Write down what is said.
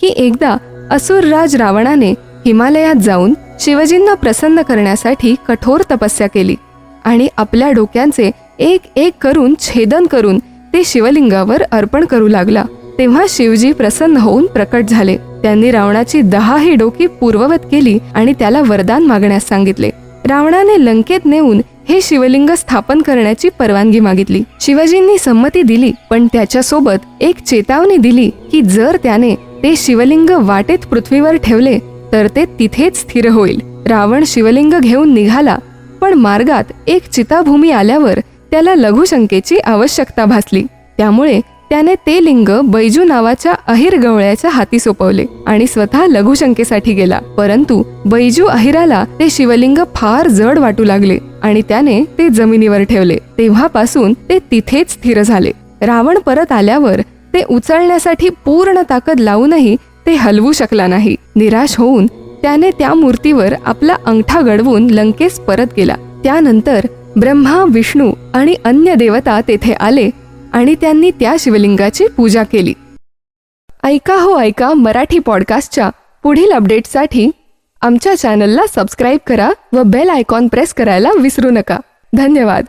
की एकदा असुरराज रावणाने हिमालयात जाऊन शिवजींना प्रसन्न करण्यासाठी कठोर तपस्या केली आणि आपल्या डोक्यांचे एक एक करून छेदन करून ते शिवलिंगावर अर्पण करू लागला। तेव्हा शिवजी प्रसन्न होऊन प्रकट झाले। त्यांनी रावणाची 10 डोकी पूर्ववत केली आणि त्याला वरदान मागण्यास सांगितले। रावणाने लंकेत नेऊन हे शिवलिंग स्थापन करण्याची परवानगी मागितली। शिवाजींनी संमती दिली, पण त्याच्यासोबत एक चेतावणी दिली की जर त्याने ते शिवलिंग वाटेत पृथ्वीवर ठेवले तर ते तिथेच स्थिर होईल। रावण शिवलिंग घेऊन निघाला, पण मार्गात एक चिताभूमी आल्यावर त्याला लघुशंकेची आवश्यकता भासली। त्यामुळे त्याने ते लिंग बैजू नावाच्या अहिर गवळ्याच्या हाती सोपवले आणि स्वतः लघुशंकेसाठी गेला। परंतु बैजू अहिराला ते शिवलिंग फार जड वाटू लागले आणि त्याने ते जमिनीवर ठेवले। तेव्हापासून ते तिथेच स्थिर झाले। रावण परत आल्यावर ते उचलण्यासाठी पूर्ण ताकद लावूनही ते हलवू शकला नाही। निराश होऊन त्याने त्या मूर्तीवर आपला अंगठा गडवून लंकेस परत गेला। त्यानंतर ब्रह्मा, विष्णू आणि अन्य देवता तेथे आले आणि त्यांनी त्या शिवलिंगाची पूजा केली। ऐका हो ऐका मराठी पॉडकास्टच्या पुढील अपडेट्ससाठी आमच्या चॅनलला सबस्क्राईब करा व बेल आयकॉन प्रेस करायला विसरू नका। धन्यवाद।